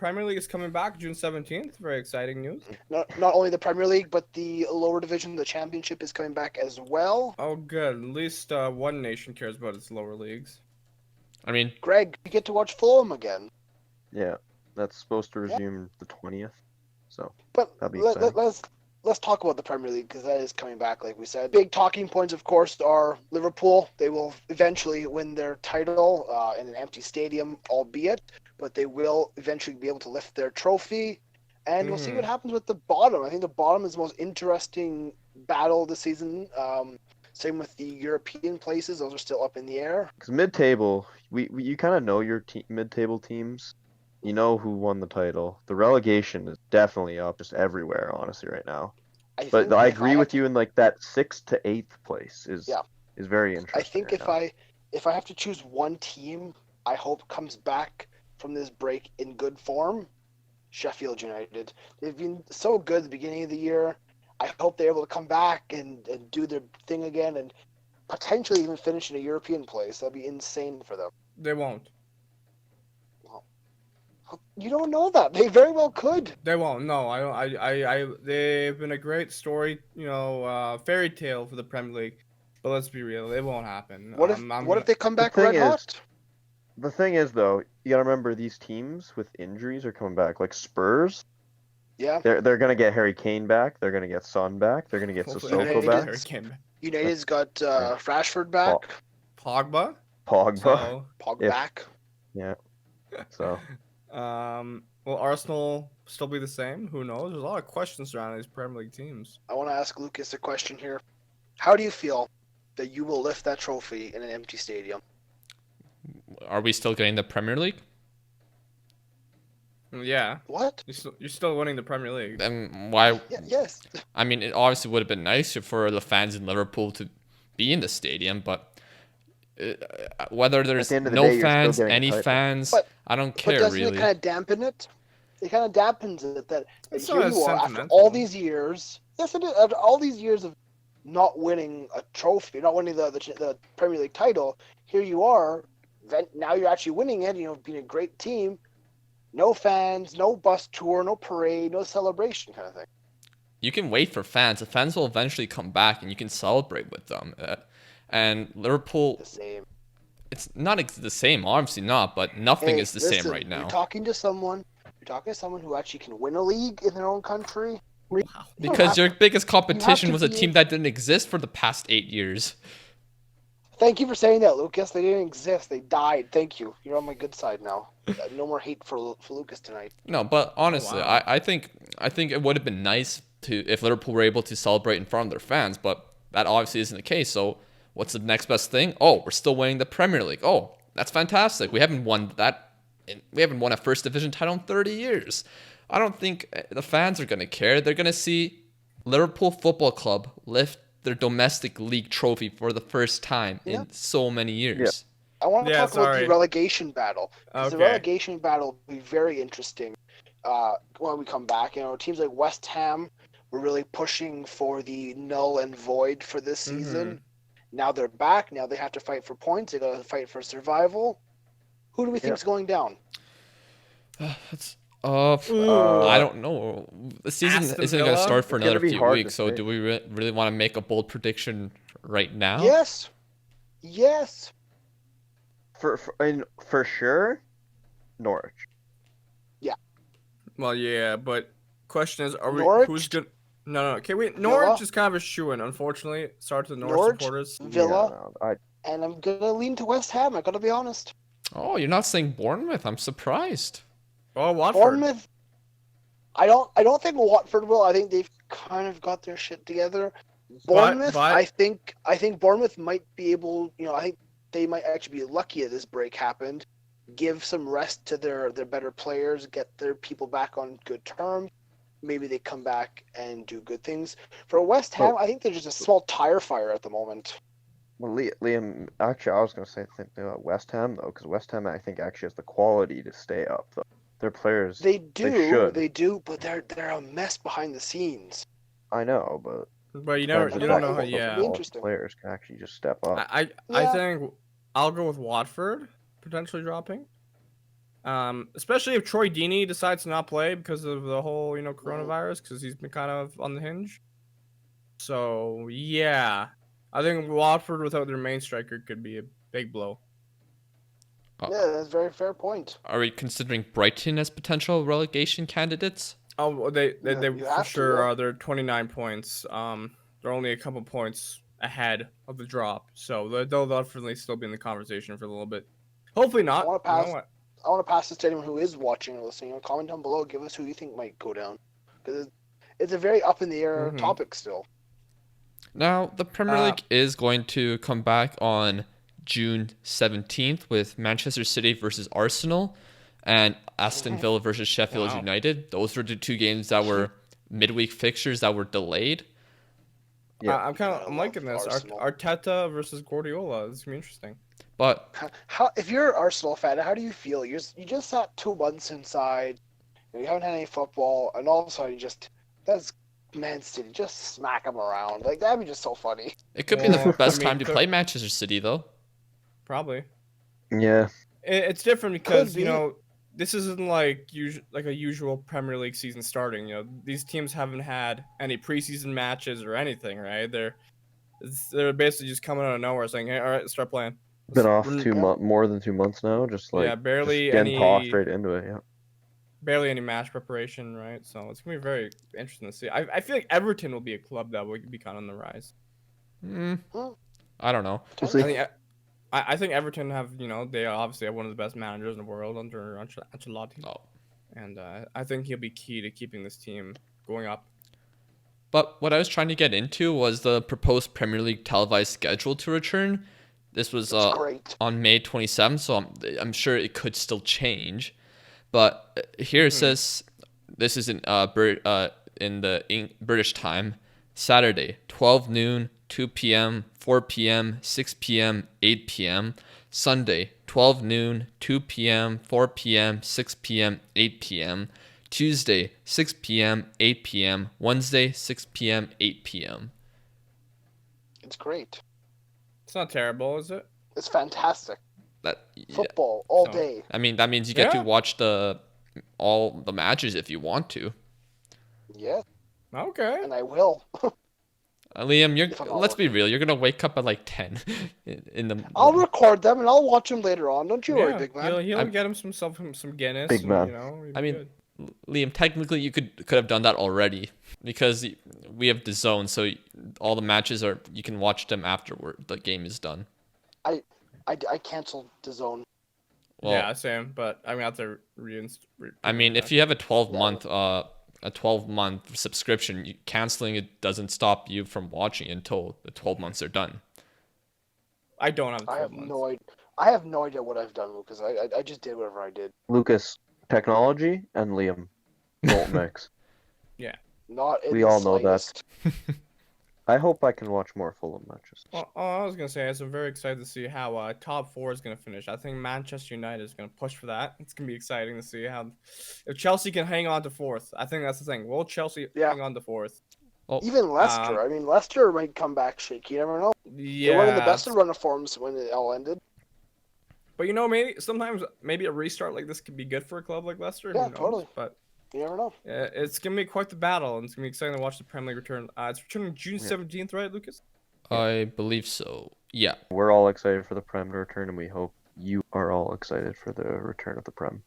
Premier League is coming back June 17th. Very exciting news. Not only the Premier League, but the lower division, the Championship, is coming back as well. Oh, good. At least one nation cares about its lower leagues. I mean, Greg, you get to watch Fulham again. Yeah, that's supposed to resume the 20th. So, But that'd be exciting. let's talk about the Premier League because that is coming back, like we said. Big talking points, of course, are Liverpool. They will eventually win their title in an empty stadium, albeit, but they will eventually be able to lift their trophy. And we'll see what happens with the bottom. I think the bottom is the most interesting battle this season. Same with the European places; those are still up in the air. Because mid-table, you kind of know your mid-table teams. You know who won the title. The relegation is definitely up just everywhere, honestly, right now. But I agree with you in like that 6th to 8th place is very interesting. I think if I have to choose one team, I hope comes back from this break in good form. Sheffield United. They've been so good at the beginning of the year. I hope they're able to come back and do their thing again and potentially even finish in a European place. That'd be insane for them. They won't. You don't know that. They very well could. They won't. No, I don't. They've been a great story, fairy tale for the Premier League. But let's be real, it won't happen. What if they come back red hot? The thing is, though, you gotta remember these teams with injuries are coming back. Like Spurs. Yeah. They're gonna get Harry Kane back. They're gonna get Son back. They're gonna get Sissoko back. United's got Rashford back. Pogba. Pogba back. Yeah. So. Will Arsenal still be the same? Who knows? There's a lot of questions surrounding these Premier League teams. I want to ask Lucas a question here. How do you feel that you will lift that trophy in an empty stadium? Are we still getting the Premier League? Yeah. What? You're still winning the Premier League. Then why? Yes. I mean, it obviously would have been nice for the fans in Liverpool to be in the stadium, but whether there's no fans, any fans, I don't care but doesn't really. It kind of dampen it? It kind of dampens it that here you are after all these years. Yes, it is. After all these years of not winning a trophy, not winning the Premier League title, here you are. Now you're actually winning it. Being a great team. No fans, no bus tour, no parade, no celebration kind of thing. You can wait for fans. The fans will eventually come back, and you can celebrate with them. And Liverpool, the same. It's not the same, obviously not, but nothing is the same right now. You're talking to someone who actually can win a league in their own country. Wow. Because your biggest competition was a team that didn't exist for the past 8 years. Thank you for saying that, Lucas. They didn't exist. They died. Thank you. You're on my good side now. No more hate for Lucas tonight. No, but honestly, I think it would have been nice if Liverpool were able to celebrate in front of their fans, but that obviously isn't the case. So what's the next best thing? Oh, we're still winning the Premier League. Oh, that's fantastic. We haven't won a First Division title in 30 years. I don't think the fans are going to care. They're going to see Liverpool Football Club lift their domestic league trophy for the first time in so many years. I want to talk about the relegation battle. The relegation battle will be very interesting when we come back. Teams like West Ham were really pushing for the null and void for this season. Now they're back. Now they have to fight for points. They got to fight for survival. Who do we think is going down? I don't know. The season isn't going to start for another few weeks, so do we really want to make a bold prediction right now? Yes. For sure, Norwich. Yeah. Well, yeah, but question is, who's good? No. Okay, wait. Norwich is kind of a shoo-in, unfortunately. Sorry to the Norwich supporters. Villa, and I'm gonna lean to West Ham. I gotta be honest. Oh, you're not saying Bournemouth? I'm surprised. Oh, Watford. Bournemouth. I don't think Watford will. I think they've kind of got their shit together. Bournemouth, I think Bournemouth might be able. I think they might actually be lucky that this break happened. Give some rest to their better players, get their people back on good terms. Maybe they come back and do good things. For West Ham, I think they're just a small tire fire at the moment. Well, Liam, actually, I was going to say something about West Ham, though, because West Ham, I think, actually has the quality to stay up, though. Their players, they do, but they're a mess behind the scenes. I know, but you don't know how. Yeah, players can actually just step up. I think I'll go with Watford potentially dropping. Especially if Troy Deeney decides to not play because of the whole, coronavirus, because he's been kind of on the hinge. So yeah, I think Watford without their main striker could be a big blow. Yeah, that's a very fair point. Are we considering Brighton as potential relegation candidates? Oh, well, they You for have to, sure yeah. are. They're 29 points. They're only a couple points ahead of the drop, so they'll definitely still be in the conversation for a little bit. Hopefully not. I want to You pass. know what? I want to pass this to anyone who is watching or listening. Comment down below. Give us who you think might go down, because it's a very up in the air Mhm. topic still. Now, the Premier League is going to come back on June 17th with Manchester City versus Arsenal and Aston Villa versus Sheffield Wow. United. Those were the two games that were midweek fixtures that were delayed. Yeah. I'm liking this. Arsenal. Arteta versus Guardiola. This is gonna be interesting. But How if you're an Arsenal fan, how do you feel? You just sat 2 months inside, you haven't had any football, and all of a sudden that's Man City, just smack them around. Like that'd be just so funny. it could be the Well, best I mean, time to play Manchester City, though. Probably. Yeah. It's different because be. this isn't like a usual Premier League season starting. These teams haven't had any preseason matches or anything, right? They're basically just coming out of nowhere saying, "Hey, all right, start playing." Been off Yeah. more than 2 months now. Just like barely just getting tossed any right into it. Yeah. barely any match preparation, right? So it's gonna be very interesting to see. I feel like Everton will be a club that will be kind of on the rise. I don't know. We'll I see. think I think Everton have they obviously have one of the best managers in the world under Ancelotti, Oh. and I think he'll be key to keeping this team going up. But what I was trying to get into was the proposed Premier League televised schedule to return. This was That's great. on May 27th, so I'm sure it could still change. But here it says this is in the British time, Saturday, 12 noon, 2 p.m., 4 p.m., 6 p.m., 8 p.m. Sunday, 12 noon, 2 p.m., 4 p.m., 6 p.m., 8 p.m. Tuesday, 6 p.m., 8 p.m. Wednesday, 6 p.m., 8 p.m. It's great. It's not terrible, is it? It's fantastic. That Football all So- day. I mean, that means you get to Yeah. watch all the matches if you want to. Yeah, Okay. and I will. Liam, If I'm not let's be real. You're gonna wake up at like 10 in the. I'll record them and I'll watch them later on. Don't you worry, Yeah, big man. he'll get him some Guinness. Big and, man. he'll I be mean, good. Liam, technically you could have done that already because we have the zone, so all the matches you can watch them afterward. The game is done. I canceled the zone. Well, Yeah, same. But I'm gonna have to I mean, if you have a 12-month subscription, canceling it doesn't stop you from watching until the 12 months are done. I don't have I 12 have months. I have no idea what I've done, Lucas. I just did whatever I did. Lucas, technology and Liam don't mix. Not in We the all know that. slightest. I hope I can watch more Fulham matches. Well, I was gonna say I'm very excited to see how top four is gonna finish. I think Manchester United is gonna push for that. It's gonna be exciting to see if Chelsea can hang on to fourth. I think that's the thing. Will Chelsea hang on to fourth? Even Leicester. I mean, Leicester might come back shaky. You never know. Yeah, They were in the best of run of forms when it all ended. But sometimes maybe a restart like this could be good for a club like Leicester. Yeah, who knows? totally. But You never know. it's gonna be quite the battle, and it's gonna be exciting to watch the Premier League return. It's returning June 17th, right, Lucas? I believe so. Yeah. We're all excited for the Prem to return, and we hope you are all excited for the return of the Prem.